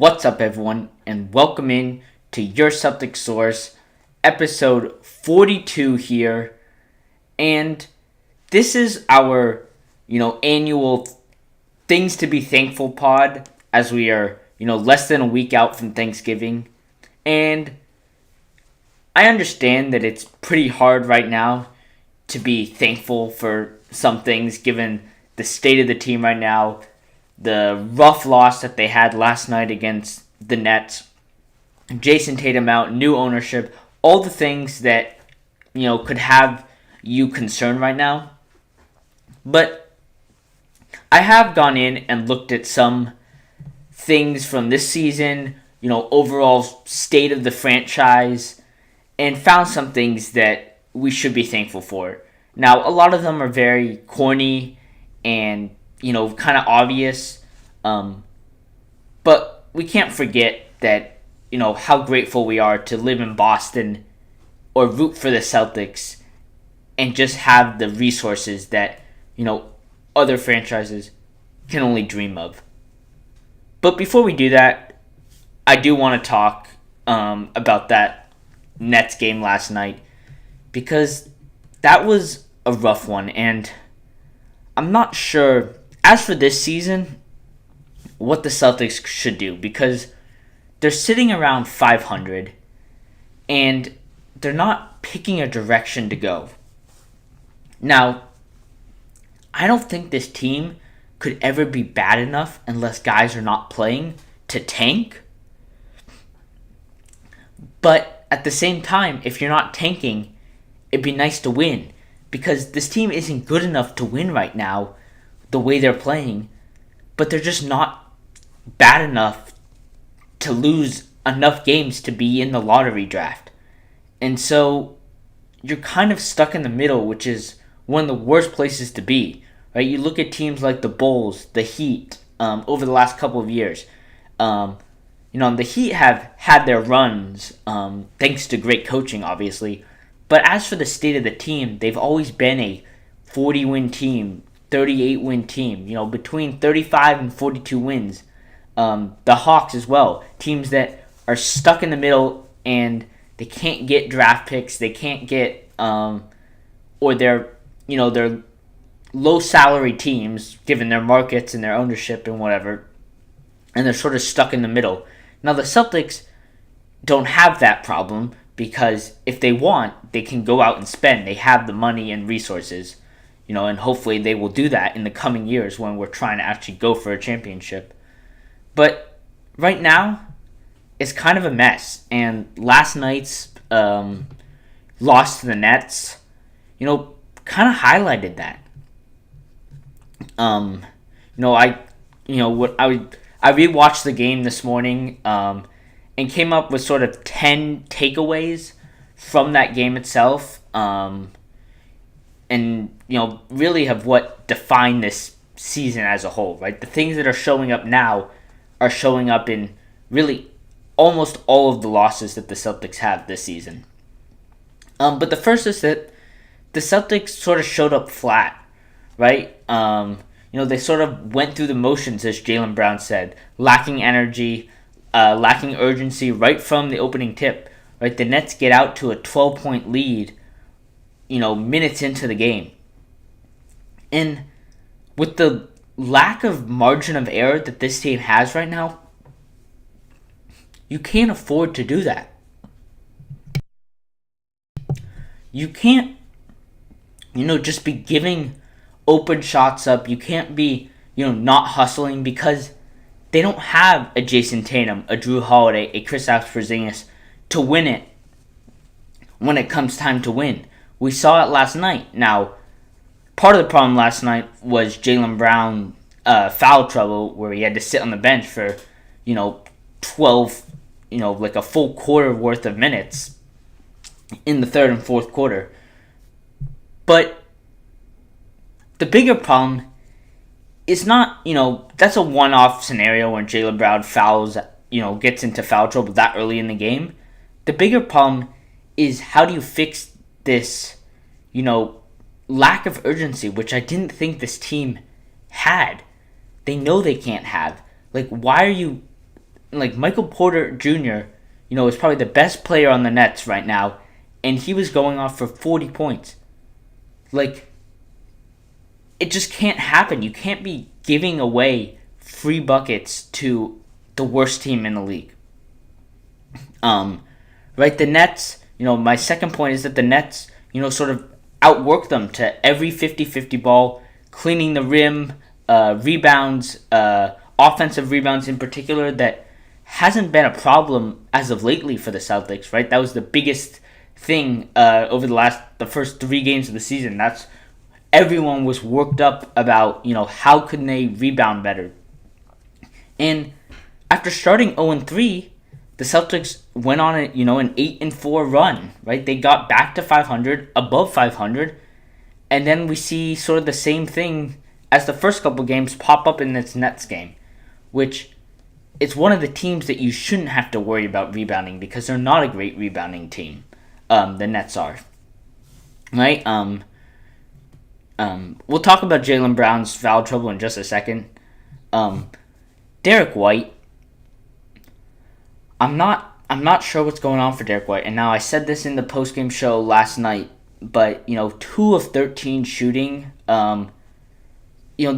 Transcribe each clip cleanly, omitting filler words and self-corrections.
What's up, everyone, and welcome in to Your Celtics Source, episode 42 here. And this is our, annual Things to Be Thankful pod, as we are, less than a week out from Thanksgiving. And I understand that it's pretty hard right now to be thankful for some things, given the state of the team right now, the rough loss that they had last night against the Nets, Jayson Tatum out, new ownership, all the things that, could have you concerned right now. But I have gone in and looked at some things from this season, overall state of the franchise, and found some things that we should be thankful for. Now, a lot of them are very corny and kind of obvious. But we can't forget that, how grateful we are to live in Boston or root for the Celtics and just have the resources that, other franchises can only dream of. But before we do that, I do want to talk about that Nets game last night, because that was a rough one, and I'm not sure, as for this season, what the Celtics should do, because they're sitting around 500 and they're not picking a direction to go. Now, I don't think this team could ever be bad enough unless guys are not playing to tank. But at the same time, if you're not tanking, it'd be nice to win, because this team isn't good enough to win right now the way they're playing, but they're just not bad enough to lose enough games to be in the lottery draft. And so you're kind of stuck in the middle, which is one of the worst places to be, right? You look at teams like the Bulls, the Heat, over the last couple of years. The Heat have had their runs, thanks to great coaching, obviously. But as for the state of the team, they've always been a 40-win team, 38-win team, between 35 and 42 wins. The Hawks as well, teams that are stuck in the middle and they can't get draft picks, they can't get, or they're low salary teams given their markets and their ownership and whatever, and they're sort of stuck in the middle. Now the Celtics don't have that problem, because if they want, they can go out and spend. They have the money and resources, and hopefully they will do that in the coming years when we're trying to actually go for a championship. But right now, it's kind of a mess. And last night's loss to the Nets, kind of highlighted that. I rewatched the game this morning, and came up with sort of 10 takeaways from that game itself, and really have what defined this season as a whole, right? The things that are showing up now are showing up in really almost all of the losses that the Celtics have this season. But the first is that the Celtics sort of showed up flat, right? They sort of went through the motions, as Jaylen Brown said, lacking energy, lacking urgency right from the opening tip, right? The Nets get out to a 12-point lead, minutes into the game. And with the lack of margin of error that this team has right now, you can't afford to do that. You can't, just be giving open shots up. You can't be, not hustling, because they don't have a Jayson Tatum, a Drew Holiday, a Kristaps Porzingis to win it when it comes time to win. We saw it last night. Now, part of the problem last night was Jaylen Brown foul trouble, where he had to sit on the bench for, 12, like a full quarter worth of minutes in the third and fourth quarter. But the bigger problem is not, that's a one-off scenario when Jaylen Brown fouls, gets into foul trouble that early in the game. The bigger problem is, how do you fix this, lack of urgency, which I didn't think this team had. They know they can't have. Like, why are you like Michael Porter Jr., is probably the best player on the Nets right now, and he was going off for 40 points. Like, it just can't happen. You can't be giving away free buckets to the worst team in the league. Right, the Nets, my second point is that the Nets, sort of outwork them to every 50-50 ball, cleaning the rim, rebounds, offensive rebounds in particular, that hasn't been a problem as of lately for the Celtics, right? That was the biggest thing over the first 3 games of the season. That's everyone was worked up about, how could they rebound better. And after starting 0-3, the Celtics went on an 8-4 run, right? They got back to 500, above 500, and then we see sort of the same thing as the first couple games pop up in this Nets game, which it's one of the teams that you shouldn't have to worry about rebounding because they're not a great rebounding team. The Nets are, right? We'll talk about Jaylen Brown's foul trouble in just a second. Derrick White. I'm not sure what's going on for Derrick White. And now I said this in the postgame show last night, but 2 of 13 shooting. The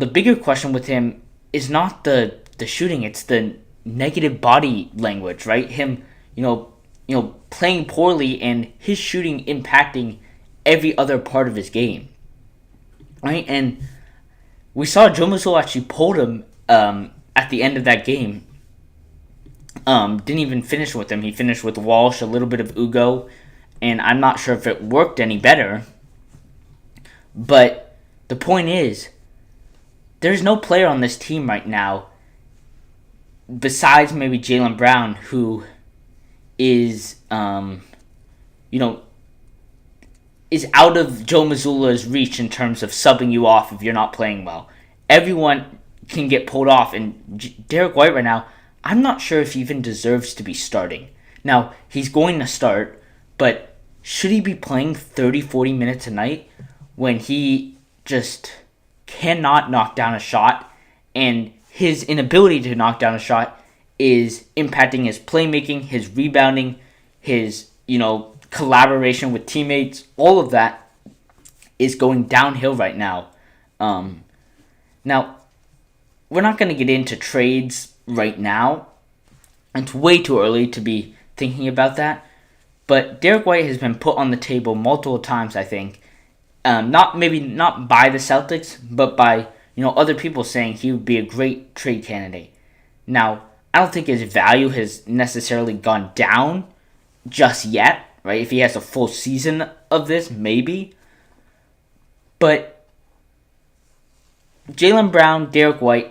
bigger question with him is not the shooting; it's the negative body language, right? Him, playing poorly and his shooting impacting every other part of his game, right? And we saw Joe Mazzulla actually pulled him at the end of that game. Didn't even finish with him. He finished with Walsh, a little bit of Ugo, and I'm not sure if it worked any better. But the point is, there's no player on this team right now, besides maybe Jaylen Brown, who is, is out of Joe Mazzulla's reach in terms of subbing you off if you're not playing well. Everyone can get pulled off, and Derrick White right now, I'm not sure if he even deserves to be starting. Now, he's going to start, but should he be playing 30, 40 minutes a night when he just cannot knock down a shot, and his inability to knock down a shot is impacting his playmaking, his rebounding, his, collaboration with teammates? All of that is going downhill right now. Now, we're not going to get into trades right now. It's way too early to be thinking about that. But Derrick White has been put on the table multiple times, I think. Not by the Celtics, but by other people saying he would be a great trade candidate. Now, I don't think his value has necessarily gone down just yet, right? If he has a full season of this, maybe. But Jaylen Brown, Derrick White,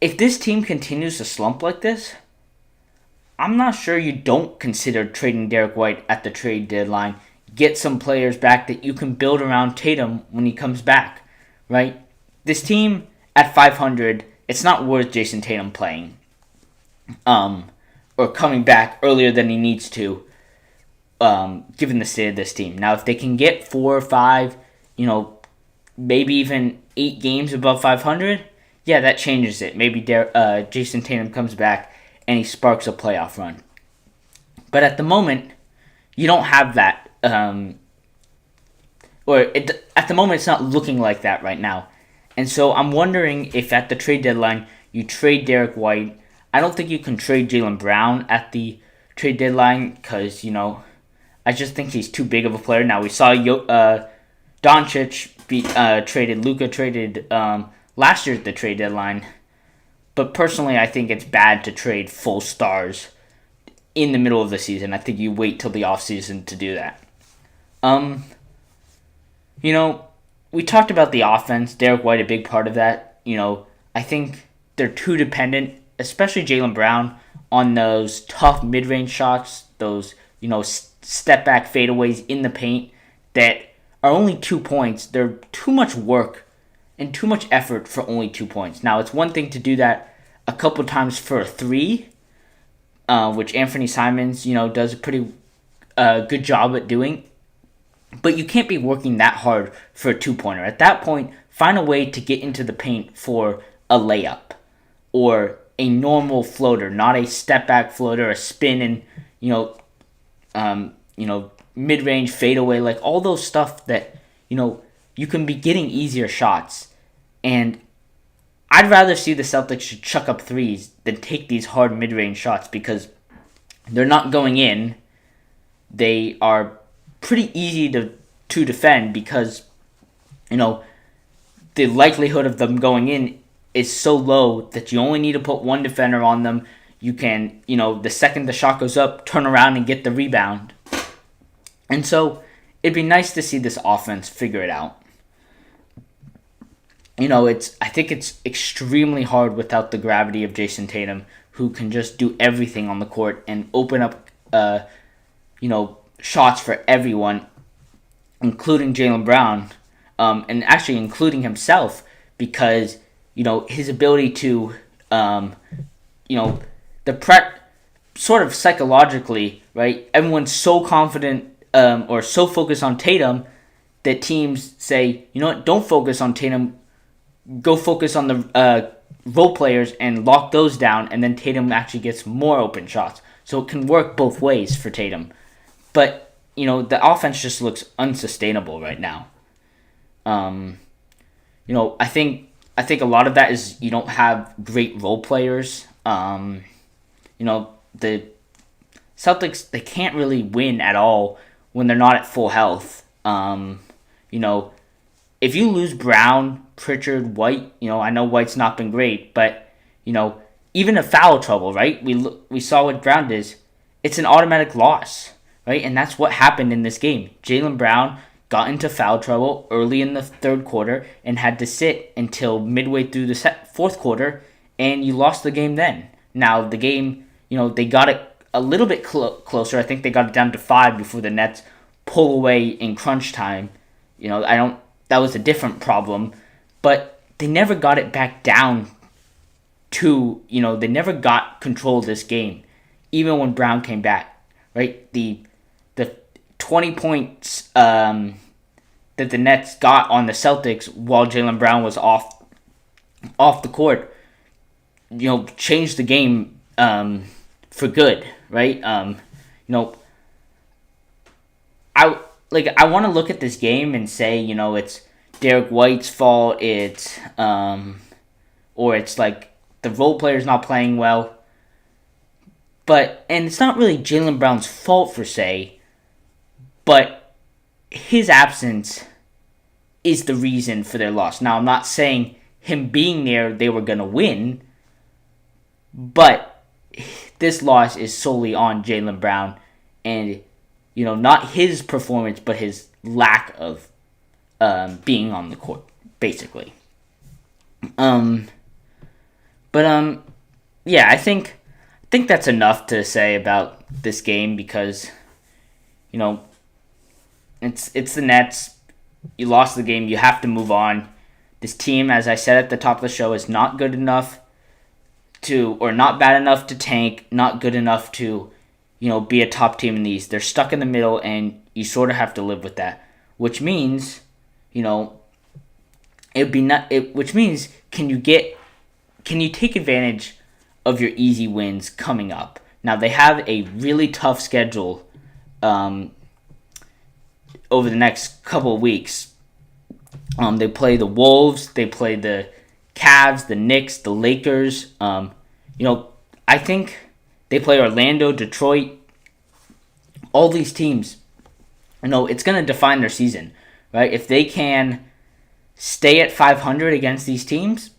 if this team continues to slump like this, I'm not sure you don't consider trading Derrick White at the trade deadline. Get some players back that you can build around Tatum when he comes back, right? This team at 500, it's not worth Jayson Tatum playing or coming back earlier than he needs to, given the state of this team. Now, if they can get 4 or 5, maybe even 8 games above 500, yeah, that changes it. Maybe Jayson Tatum comes back and he sparks a playoff run. But at the moment, you don't have that. At the moment, it's not looking like that right now. And so I'm wondering if at the trade deadline, you trade Derrick White. I don't think you can trade Jaylen Brown at the trade deadline because, I just think he's too big of a player. Now, we saw Doncic be traded, Luka traded last year at the trade deadline. But personally, I think it's bad to trade full stars in the middle of the season. I think you wait till the offseason to do that. We talked about the offense. Derrick White, a big part of that. I think they're too dependent, especially Jaylen Brown, on those tough mid-range shots, those, step-back fadeaways in the paint that are only 2 points. They're too much work and too much effort for only 2 points. Now, it's one thing to do that a couple times for a 3, which Anthony Simons, does a pretty good job at doing. But you can't be working that hard for a 2-pointer. At that point, find a way to get into the paint for a layup or a normal floater, not a step back floater, a spin and mid-range fadeaway, like all those stuff that you can be getting easier shots. And I'd rather see the Celtics should chuck up threes than take these hard mid-range shots because they're not going in. They are pretty easy to defend because the likelihood of them going in is so low that you only need to put one defender on them. You can, the second the shot goes up, turn around and get the rebound. And so it'd be nice to see this offense figure it out. I think it's extremely hard without the gravity of Jayson Tatum, who can just do everything on the court and open up, shots for everyone, including Jaylen Brown, and actually including himself, because his ability to, the prep sort of psychologically, right? Everyone's so confident or so focused on Tatum that teams say, don't focus on Tatum. Go focus on the role players and lock those down, and then Tatum actually gets more open shots. So it can work both ways for Tatum. But, the offense just looks unsustainable right now. I think a lot of that is you don't have great role players. The Celtics, they can't really win at all when they're not at full health. If you lose Brown, Pritchard, White, I know White's not been great, but, even a foul trouble, right? We saw what Brown is. It's an automatic loss, right? And that's what happened in this game. Jaylen Brown got into foul trouble early in the third quarter and had to sit until midway through the fourth quarter, and you lost the game then. Now, the game, they got it a little bit closer. I think they got it down to 5 before the Nets pull away in crunch time. That was a different problem, but they never got it back down to, they never got control of this game, even when Brown came back, right? The 20 points that the Nets got on the Celtics while Jaylen Brown was off the court, changed the game for good, right? I want to look at this game and say, it's Derrick White's fault, or it's like the role player's not playing well. And it's not really Jaylen Brown's fault per se, but his absence is the reason for their loss. Now, I'm not saying him being there, they were going to win, but this loss is solely on Jaylen Brown and not his performance, but his lack of being on the court, basically. Yeah, I think that's enough to say about this game because, it's the Nets. You lost the game. You have to move on. This team, as I said at the top of the show, is not good enough or not bad enough to tank, not good enough to be a top team in these. They're stuck in the middle, and you sort of have to live with that. Which means, which means, can you take advantage of your easy wins coming up? Now, they have a really tough schedule over the next couple of weeks. They play the Wolves, they play the Cavs, the Knicks, the Lakers. I think they play Orlando, Detroit. All these teams, it's going to define their season, right? If they can stay at 500 against these teams,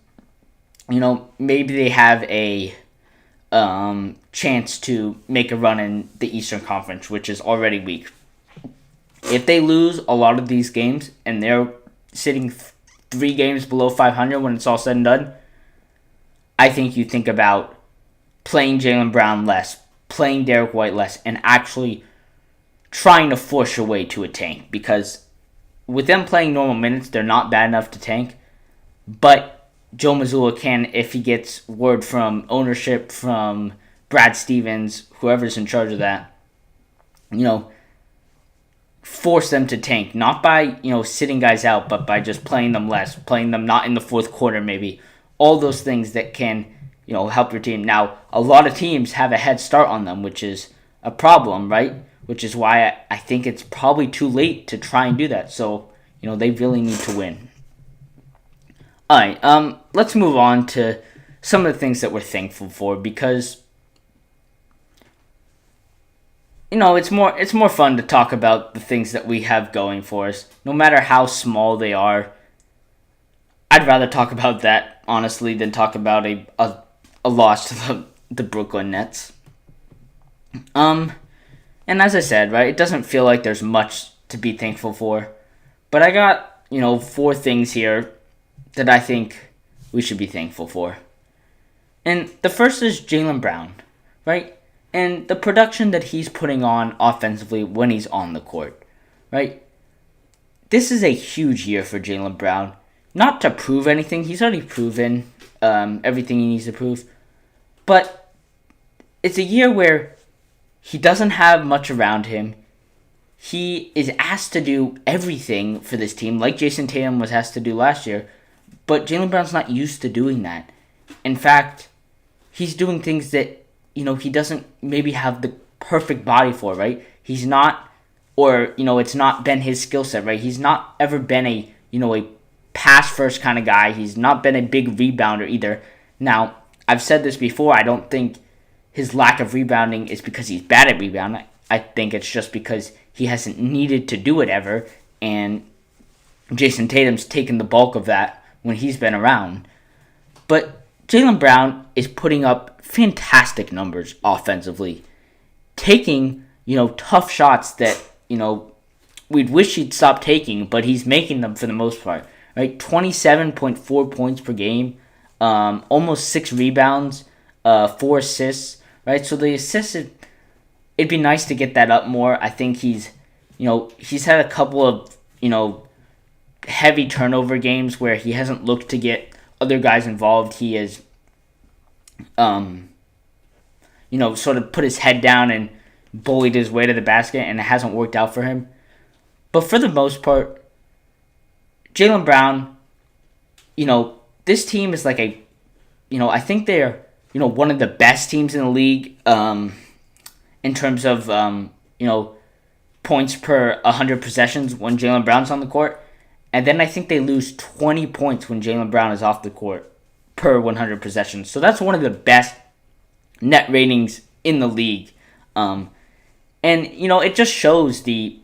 maybe they have a chance to make a run in the Eastern Conference, which is already weak. If they lose a lot of these games and they're sitting 3 games below 500 when it's all said and done, I think you think about playing Jaylen Brown less, playing Derrick White less, and actually trying to force your way to a tank. Because with them playing normal minutes, they're not bad enough to tank. But Joe Mazzulla can, if he gets word from ownership, from Brad Stevens, whoever's in charge of that, force them to tank. Not by, sitting guys out, but by just playing them less, playing them not in the fourth quarter maybe. All those things that can help your team. Now, a lot of teams have a head start on them, which is a problem, right? Which is why I think it's probably too late to try and do that. So, they really need to win. All right, let's move on to some of the things that we're thankful for, because it's more fun to talk about the things that we have going for us, no matter how small they are. I'd rather talk about that, honestly, than talk about a loss to the Brooklyn Nets. And as I said, right, it doesn't feel like there's much to be thankful for, but I got 4 things here that I think we should be thankful for. And the first is Jaylen Brown, right? And the production that he's putting on offensively when he's on the court, right? This is a huge year for Jaylen Brown. Not to prove anything. He's already proven everything he needs to prove. But it's a year where he doesn't have much around him. He is asked to do everything for this team, like Jayson Tatum was asked to do last year. But Jaylen Brown's not used to doing that. In fact, he's doing things that he doesn't maybe have the perfect body for, right? He's not, or, it's not been his skill set, right? He's not ever been a pass-first kind of guy. He's not been a big rebounder either. Now, I've said this before, I don't think his lack of rebounding is because he's bad at rebounding. I think it's just because he hasn't needed to do it ever, and Jayson Tatum's taken the bulk of that when he's been around. But Jaylen Brown is putting up fantastic numbers offensively, taking, tough shots that, we'd wish he'd stop taking, but he's making them for the most part, right? 27.4 points per game, almost 6 rebounds, 4 assists, right? So the assists, it'd be nice to get that up more. I think he's had a couple of, heavy turnover games where he hasn't looked to get other guys involved. He has, sort of put his head down and bullied his way to the basket, and it hasn't worked out for him. But for the most part, Jaylen Brown, this team is like I think they're, one of the best teams in the league in terms of, points per 100 possessions when Jaylen Brown's on the court. And then I think they lose 20 points when Jaylen Brown is off the court per 100 possessions. So that's one of the best net ratings in the league. And, it just shows the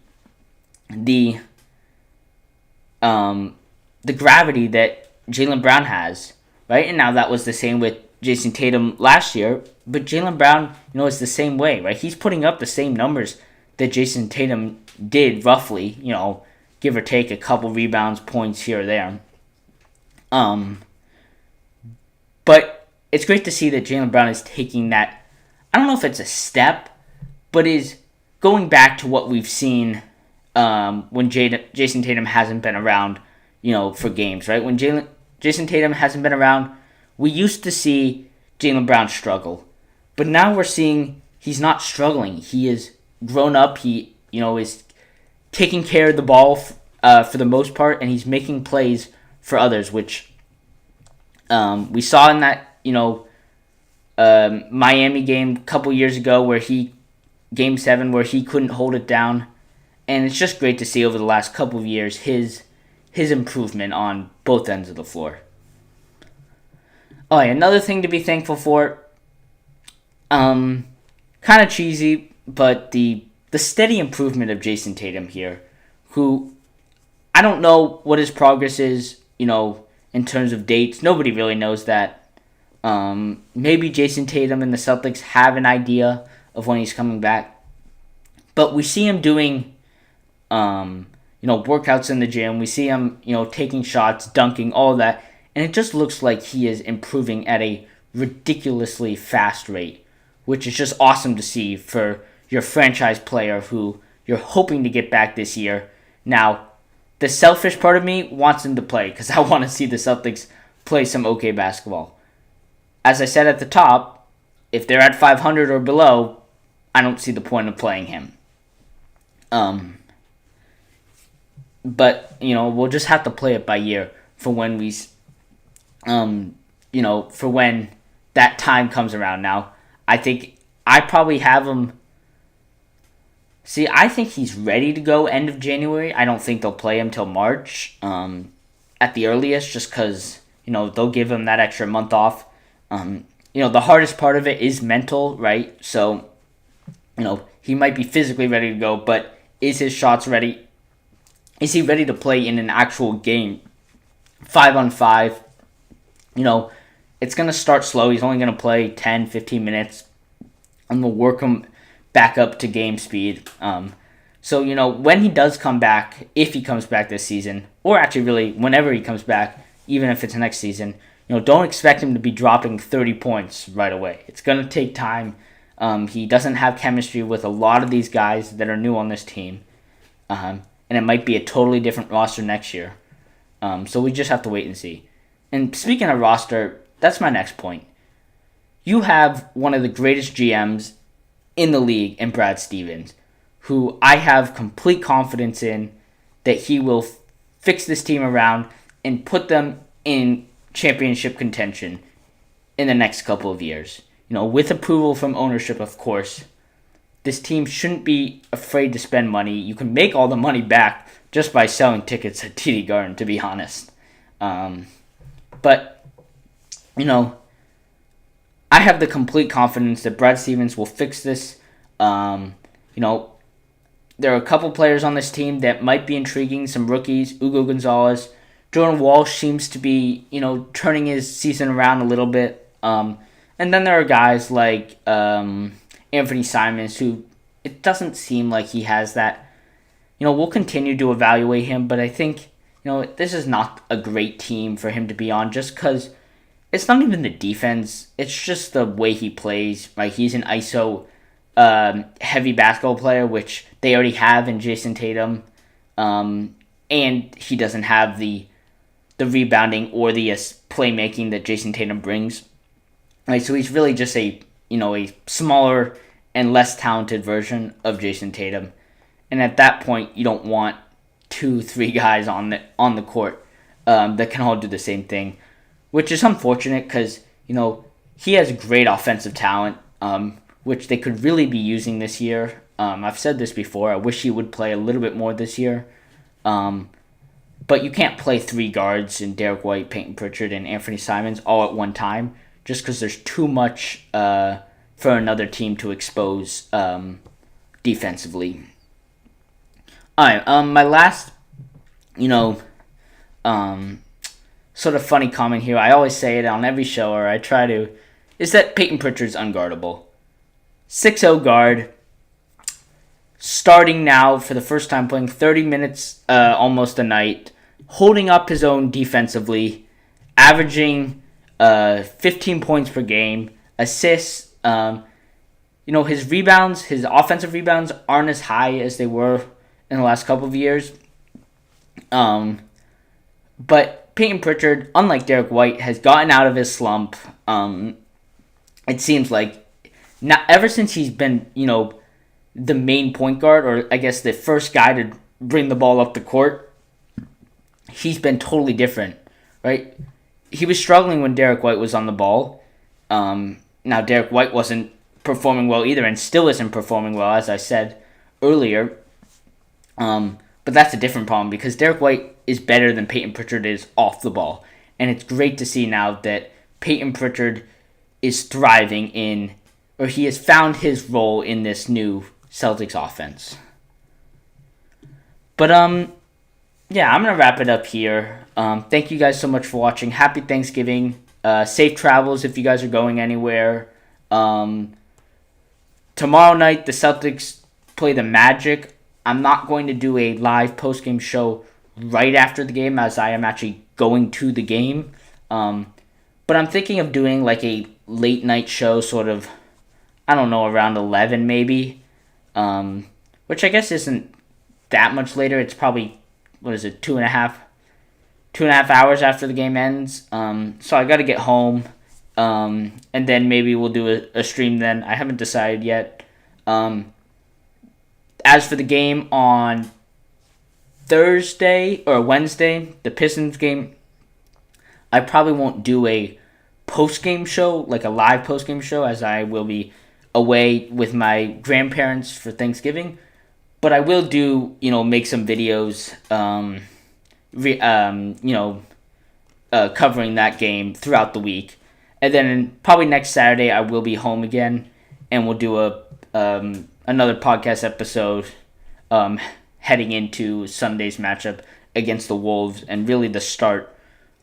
gravity that Jaylen Brown has, right? And now that was the same with Jayson Tatum last year, but Jaylen Brown, is the same way, right? He's putting up the same numbers that Jayson Tatum did, roughly, give or take a couple rebounds, points here or there. But it's great to see that Jaylen Brown is taking that, I don't know if it's a step, but is going back to what we've seen when Jayson Tatum hasn't been around, for games, right? When Jayson Tatum hasn't been around, we used to see Jaylen Brown struggle. But now we're seeing he's not struggling. He is grown up. He, is taking care of the ball for the most part, and he's making plays for others, which we saw in that, Miami game a couple years ago Game 7, where he couldn't hold it down. And it's just great to see over the last couple of years his improvement on both ends of the floor. Oh, yeah, another thing to be thankful for, kind of cheesy, but the steady improvement of Jayson Tatum here, who I don't know what his progress is, in terms of dates. Nobody really knows that. Maybe Jayson Tatum and the Celtics have an idea of when he's coming back. But we see him doing, workouts in the gym. We see him, taking shots, dunking, all of that. And it just looks like he is improving at a ridiculously fast rate, which is just awesome to see for your franchise player who you're hoping to get back this year. Now, the selfish part of me wants him to play because I want to see the Celtics play some okay basketball. As I said at the top, if they're at 500 or below, I don't see the point of playing him. But, we'll just have to play it by year for when for when that time comes around now. I think I probably have him. See, I think he's ready to go end of January. I don't think they'll play him till March at the earliest, just because, they'll give him that extra month off. The hardest part of it is mental, right? So, he might be physically ready to go, but is his shots ready? Is he ready to play in an actual game? 5-on-5. It's going to start slow. He's only going to play 10, 15 minutes. And we'll work him back up to game speed. So, when he does come back, if he comes back this season, or actually really whenever he comes back, even if it's next season, don't expect him to be dropping 30 points right away. It's going to take time. He doesn't have chemistry with a lot of these guys that are new on this team. And it might be a totally different roster next year. So we just have to wait and see. And speaking of roster, that's my next point. You have one of the greatest GMs in the league in Brad Stevens, who I have complete confidence in that he will fix this team around and put them in championship contention in the next couple of years. With approval from ownership, of course. This team shouldn't be afraid to spend money. You can make all the money back just by selling tickets at TD Garden, to be honest. But, I have the complete confidence that Brad Stevens will fix this. There are a couple players on this team that might be intriguing. Some rookies, Ugo Gonzalez. Jordan Walsh seems to be, turning his season around a little bit. And then there are guys like Anthony Simons, who it doesn't seem like he has that. We'll continue to evaluate him, but I think, this is not a great team for him to be on just because it's not even the defense. It's just the way he plays. Like, he's an ISO heavy basketball player, which they already have in Jayson Tatum. And he doesn't have the rebounding or the playmaking that Jayson Tatum brings. Right, so he's really just a smaller and less talented version of Jayson Tatum. And at that point, you don't want 2-3 guys on the court that can all do the same thing, which is unfortunate because he has great offensive talent, which they could really be using this year. I've said this before. I wish he would play a little bit more this year. But you can't play 3 guards in Derrick White, Payton Pritchard, and Anthony Simons all at one time, just because there's too much for another team to expose defensively. All right, my last, sort of funny comment here, I always say it on every show, or I try to, is that Payton Pritchard's unguardable. 6'0 guard, starting now for the first time, playing 30 minutes almost a night, holding up his own defensively, averaging 15 points per game, assists. His rebounds, his offensive rebounds aren't as high as they were in the last couple of years. But Payton Prichard, unlike Derrick White, has gotten out of his slump. It seems like ever since he's been, the main point guard, or I guess the first guy to bring the ball up the court, he's been totally different, right? He was struggling when Derrick White was on the ball. Now, Derrick White wasn't performing well either, and still isn't performing well, as I said earlier. But that's a different problem, because Derrick White is better than Payton Prichard is off the ball. And it's great to see now that Payton Prichard is thriving he has found his role in this new Celtics offense. But, yeah, I'm going to wrap it up here. Thank you guys so much for watching. Happy Thanksgiving. Safe travels if you guys are going anywhere. Tomorrow night, the Celtics play the Magic. I'm not going to do a live post-game show right after the game, as I am actually going to the game. But I'm thinking of doing like a late night show, sort of, I don't know, around 11 maybe. Which I guess isn't that much later. It's probably, 2.5 hours after the game ends. So I got to get home. And then maybe we'll do a stream then. I haven't decided yet. As for the game on Thursday or Wednesday, the Pistons game, I probably won't do a post-game show, like a live post-game show, as I will be away with my grandparents for Thanksgiving. But I will do, make some videos, covering that game throughout the week. And then probably next Saturday I will be home again, and we'll do another podcast episode heading into Sunday's matchup against the Wolves, and really the start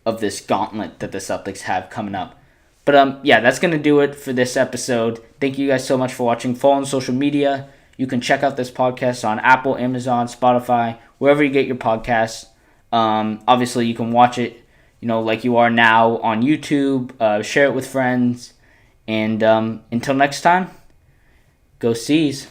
of this gauntlet that the Celtics have coming up. But that's going to do it for this episode. Thank you guys so much for watching. Follow on social media. You can check out this podcast on Apple, Amazon, Spotify, wherever you get your podcasts. Obviously, you can watch it, like you are now on YouTube. Share it with friends. And until next time, go C's.